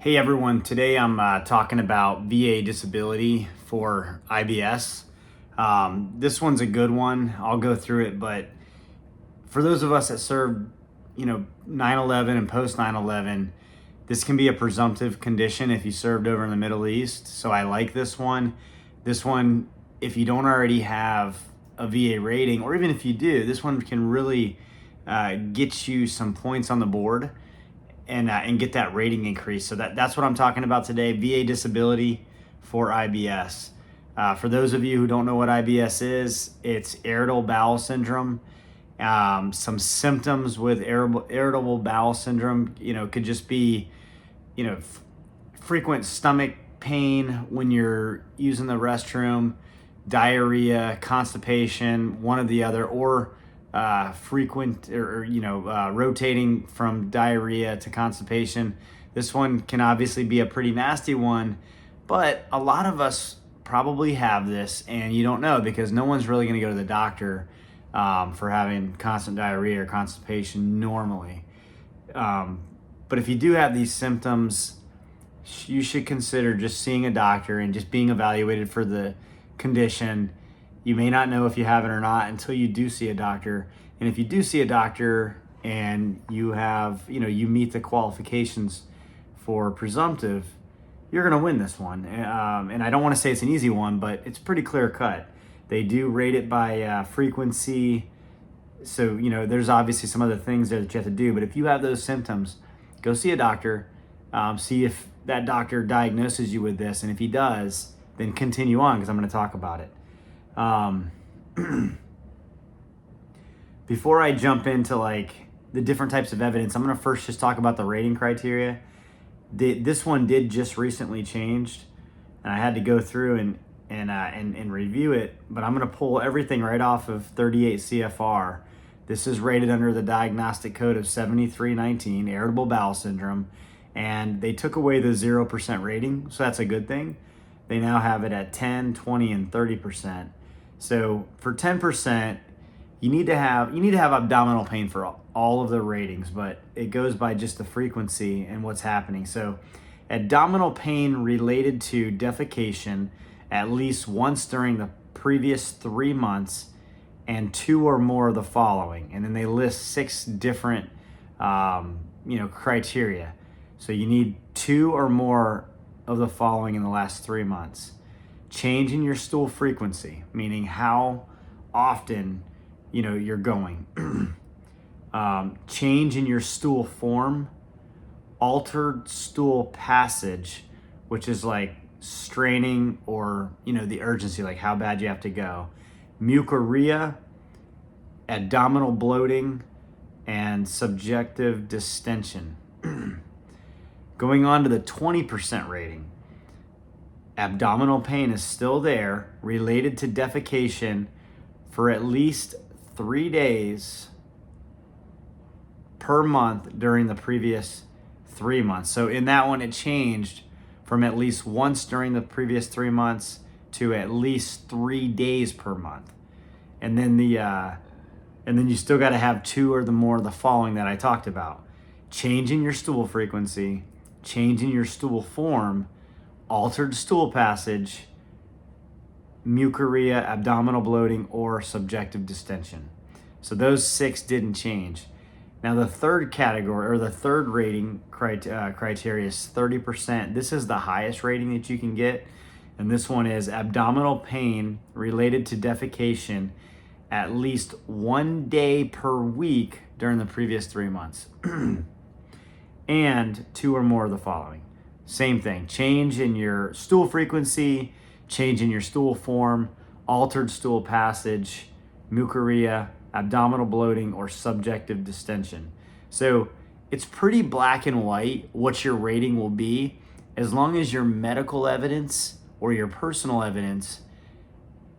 Hey everyone, today I'm talking about VA disability for IBS. This one's a good one. I'll go through it, but for those of us that served, 9/11 and post 9/11, this can be a presumptive condition if you served over in the Middle East. So I like this one. This one, if you don't already have a VA rating, or even if you do, this one can really get you some points on the board and get that rating increase. So that's what I'm talking about today, VA disability for IBS. For those of you who don't know what IBS is, it's Irritable Bowel Syndrome. Some symptoms with irritable bowel syndrome, could just be, frequent stomach pain when you're using the restroom, diarrhea, constipation, one or the other, or frequent or rotating from diarrhea to constipation. This one can obviously be a pretty nasty one, but a lot of us probably have this and you don't know because no one's really going to go to the doctor for having constant diarrhea or constipation normally. But if you do have these symptoms, you should consider just seeing a doctor and just being evaluated for the condition. You may not know if you have it or not until you do see a doctor. And if you do see a doctor and you have, you meet the qualifications for presumptive, you're going to win this one. And I don't want to say it's an easy one, but it's pretty clear cut. They do rate it by frequency. So, there's obviously some other things there that you have to do. But if you have those symptoms, go see a doctor. See if that doctor diagnoses you with this. And if he does, then continue on because I'm going to talk about it. Before I jump into the different types of evidence, I'm going to first just talk about the rating criteria. This one did just recently changed, and I had to go through and review it, but I'm going to pull everything right off of 38 CFR. This is rated under the diagnostic code of 7319, Irritable Bowel Syndrome, and they took away the 0% rating, so that's a good thing. They now have it at 10, 20, and 30%. So for 10%, you need to have abdominal pain for all of the ratings, but it goes by just the frequency and what's happening. So abdominal pain related to defecation at least once during the previous 3 months and 2 or more of the following. And then they list 6 different criteria. So you need 2 or more of the following in the last 3 months. Change in your stool frequency, meaning how often you're going. Change in your stool form, altered stool passage, which is like straining or the urgency, like how bad you have to go. Mucorrhea, abdominal bloating, and subjective distension. Going on to the 20% rating. Abdominal pain is still there, related to defecation for at least 3 days per month during the previous 3 months. So in that one, it changed from at least once during the previous 3 months to at least 3 days per month. And then you still got to have 2 or the more of the following that I talked about. Change in your stool frequency, change in your stool form, altered stool passage, mucorrhea, abdominal bloating, or subjective distension. So those 6 didn't change. Now the third category, or the third rating criteria is 30%. This is the highest rating that you can get. And this one is abdominal pain related to defecation at least 1 day per week during the previous 3 months. And 2 or more of the following. Same thing, change in your stool frequency, change in your stool form, altered stool passage, mucorrhea, abdominal bloating, or subjective distension. So it's pretty black and white what your rating will be as long as your medical evidence or your personal evidence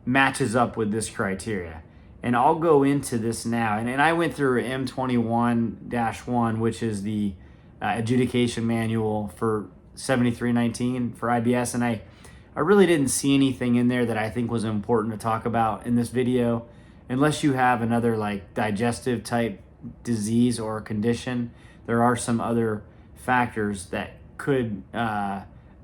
matches up with this criteria. And I'll go into this now. And I went through M21-1, which is the adjudication manual for 7319 for IBS, and I really didn't see anything in there that I think was important to talk about in this video, unless you have another digestive type disease or condition. There are some other factors that could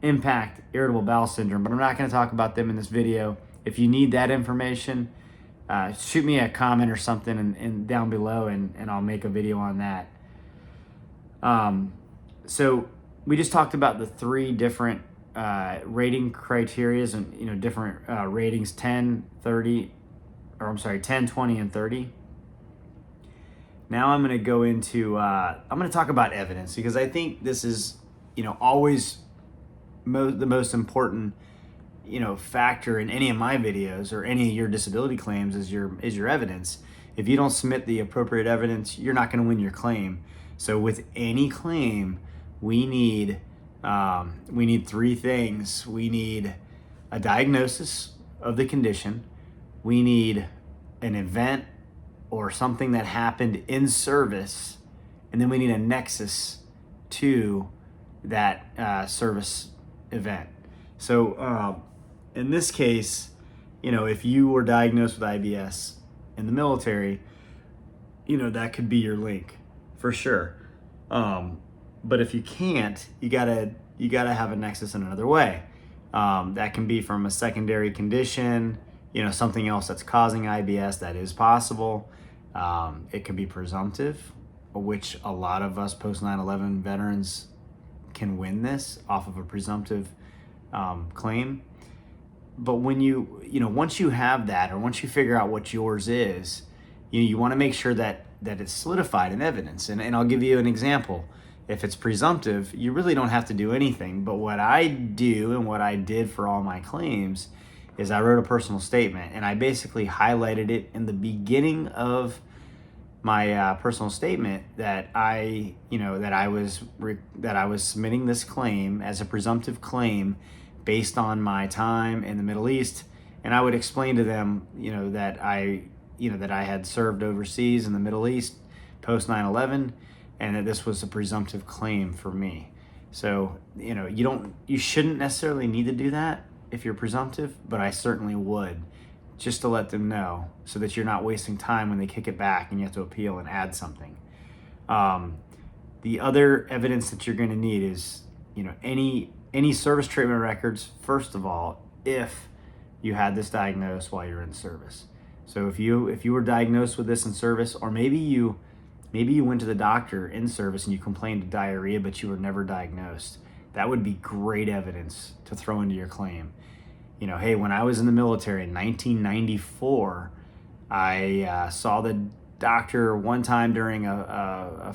impact irritable bowel syndrome, but I'm not going to talk about them in this video. If you need that information, shoot me a comment or something and down below, and I'll make a video on that. So we just talked about the 3 different rating criterias and different ratings: 10, 30, or I'm sorry, 10, 20, and 30. Now I'm going to go into I'm going to talk about evidence, because I think this is always the most important factor in any of my videos or any of your disability claims is your evidence. If you don't submit the appropriate evidence, you're not going to win your claim. So with any claim, we need 3 things. We need a diagnosis of the condition. We need an event or something that happened in service, and then we need a nexus to that service event. So in this case, if you were diagnosed with IBS in the military, that could be your link for sure. But if you can't, you gotta have a nexus in another way. That can be from a secondary condition, something else that's causing IBS. That is possible. It can be presumptive, which a lot of us post 9/11 veterans can win this off of a presumptive claim. But when once you have that, or once you figure out what yours is, you want to make sure that it's solidified in evidence. And I'll give you an example. If it's presumptive, you really don't have to do anything. But what I do, and what I did for all my claims, is I wrote a personal statement, and I basically highlighted it in the beginning of my personal statement that I was submitting this claim as a presumptive claim based on my time in the Middle East. And I would explain to them, that I had served overseas in the Middle East post 9/11, and that this was a presumptive claim for me. So, you shouldn't necessarily need to do that if you're presumptive, but I certainly would, just to let them know, so that you're not wasting time when they kick it back and you have to appeal and add something. The other evidence that you're going to need is, any service treatment records, first of all, if you had this diagnosed while you're in service. So if you were diagnosed with this in service, or maybe you went to the doctor in service and you complained of diarrhea, but you were never diagnosed, that would be great evidence to throw into your claim. Hey, when I was in the military in 1994, I saw the doctor one time during a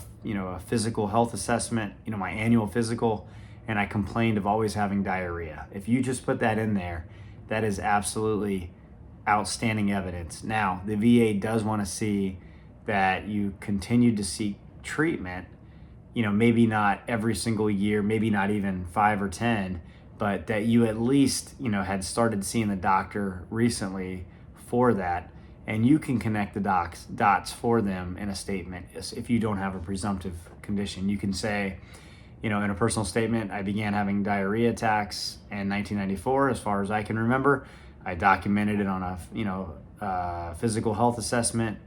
physical health assessment, my annual physical, and I complained of always having diarrhea. If you just put that in there, that is absolutely outstanding evidence. Now, the VA does want to see that you continued to seek treatment, maybe not every single year, maybe not even 5 or 10, but that you at least, had started seeing the doctor recently for that, and you can connect the dots for them in a statement. If you don't have a presumptive condition, you can say, in a personal statement, I began having diarrhea attacks in 1994. As far as I can remember, I documented it on a physical health assessment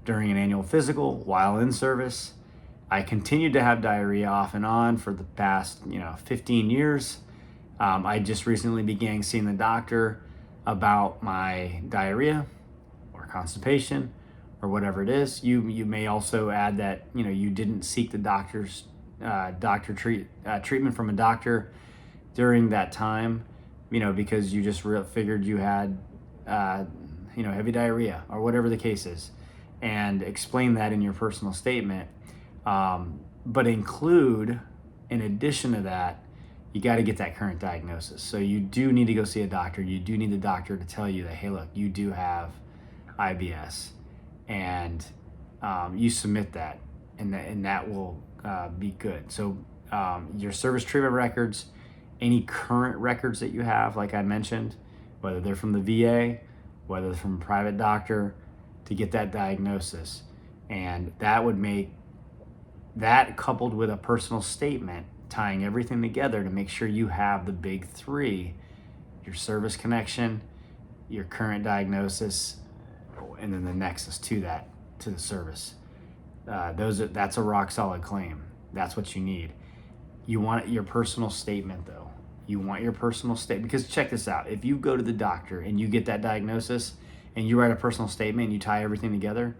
during an annual physical while in service. I continued to have diarrhea off and on for the past 15 years. I just recently began seeing the doctor about my diarrhea or constipation or whatever it is. You may also add that you didn't seek the treatment from a doctor during that time, because you just figured you had heavy diarrhea or whatever the case is, and explain that in your personal statement. But include, in addition to that, you got to get that current diagnosis. So you do need to go see a doctor. You do need the doctor to tell you that, hey, look, you do have IBS, and you submit that, and that will be good. So your service treatment records, any current records that you have, like I mentioned, whether they're from the VA, whether they're from a private doctor, to get that diagnosis. And that would make that, coupled with a personal statement, tying everything together to make sure you have the big 3: your service connection, your current diagnosis, and then the nexus to that, to the service. That's a rock solid claim. That's what you need. You want your personal statement though. You want your personal statement, because check this out. If you go to the doctor and you get that diagnosis and you write a personal statement and you tie everything together,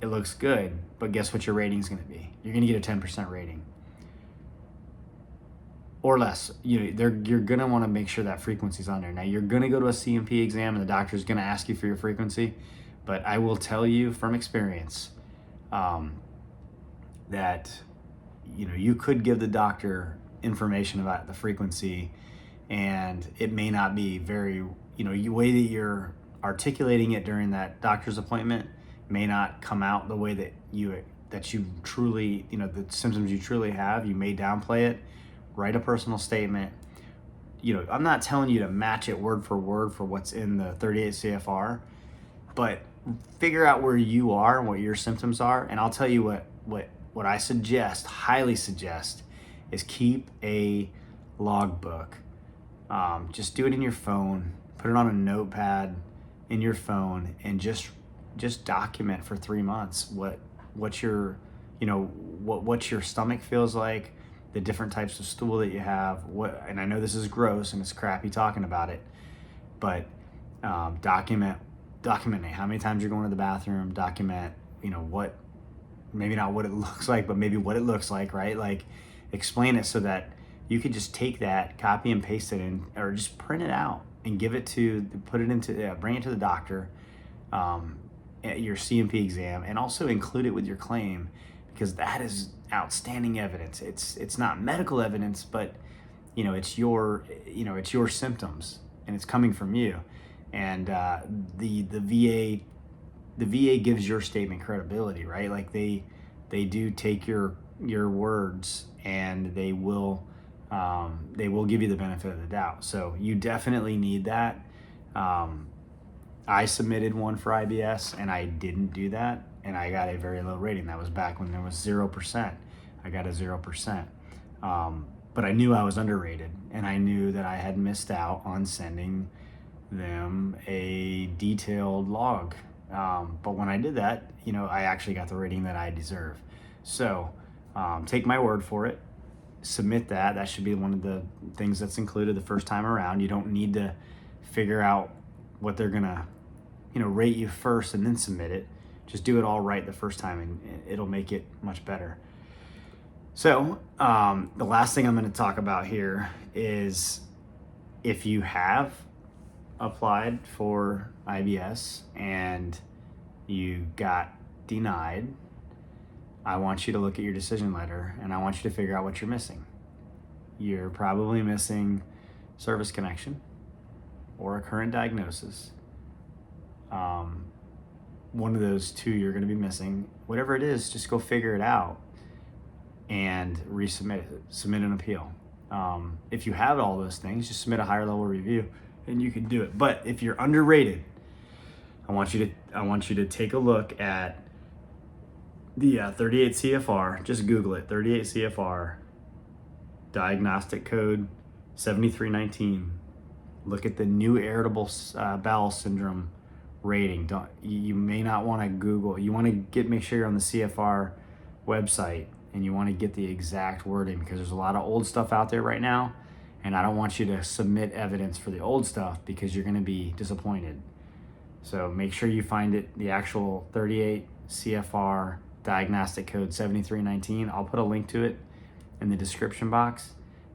it looks good, but guess what your rating's gonna be? You're gonna get a 10% rating. Or less. You're gonna wanna make sure that frequency's on there. Now you're gonna go to a CMP exam and the doctor's gonna ask you for your frequency, but I will tell you from experience that you could give the doctor information about the frequency and it may not be very, the way that you're articulating it during that doctor's appointment may not come out the way that you truly, the symptoms you truly have. You may downplay it. Write a personal statement. I'm not telling you to match it word for word for what's in the 38 CFR, but figure out where you are and what your symptoms are. And I'll tell you what I highly suggest, is keep a logbook. Just do it in your phone, put it on a notepad in your phone, and just document for 3 months what your stomach feels like, the different types of stool that you have. And I know this is gross and it's crappy talking about it, but document how many times you're going to the bathroom. Document, what, maybe not what it looks like, but maybe what it looks like, right? Like, explain it so that you could just take that, copy and paste it in, or just print it out and bring it to the doctor at your CMP exam, and also include it with your claim, because that is outstanding evidence. It's not medical evidence, but it's your symptoms and it's coming from you. And the VA gives your statement credibility, right? Like they do take your words, and they will give you the benefit of the doubt. So you definitely need that. I submitted one for IBS and I didn't do that, and I got a very low rating. That was back when there was 0%. I got a 0%. But I knew I was underrated, and I knew that I had missed out on sending them a detailed log. But when I did that, I actually got the rating that I deserve. So take my word for it. Submit that. That should be one of the things that's included the first time around. You don't need to figure out what they're gonna, rate you first and then submit it. Just do it all right the first time, and it'll make it much better. So the last thing I'm going to talk about here is, if you have applied for IBS and you got denied, I want you to look at your decision letter, and I want you to figure out what you're missing. You're probably missing service connection or a current diagnosis. One of those two you're going to be missing. Whatever it is, just go figure it out and resubmit it. Submit an appeal. If you have all those things, just submit a higher level review and you can do it. But if you're underrated, I want you to take a look at the 38 CFR. Just Google it, 38 CFR, diagnostic code 7319. Look at the new Irritable Bowel Syndrome rating. You may not want to Google. You want to make sure you're on the CFR website, and you want to get the exact wording, because there's a lot of old stuff out there right now, and I don't want you to submit evidence for the old stuff because you're going to be disappointed. So make sure you find it, the actual 38 CFR diagnostic code 7319. I'll put a link to it in the description box.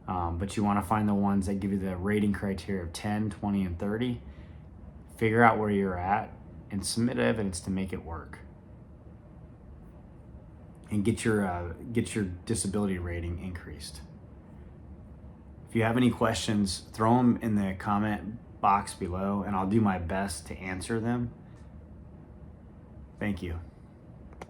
But you want to find the ones that give you the rating criteria of 10, 20, and 30. Figure out where you're at and submit evidence to make it work. And get your disability rating increased. If you have any questions, throw them in the comment box below, and I'll do my best to answer them. Thank you.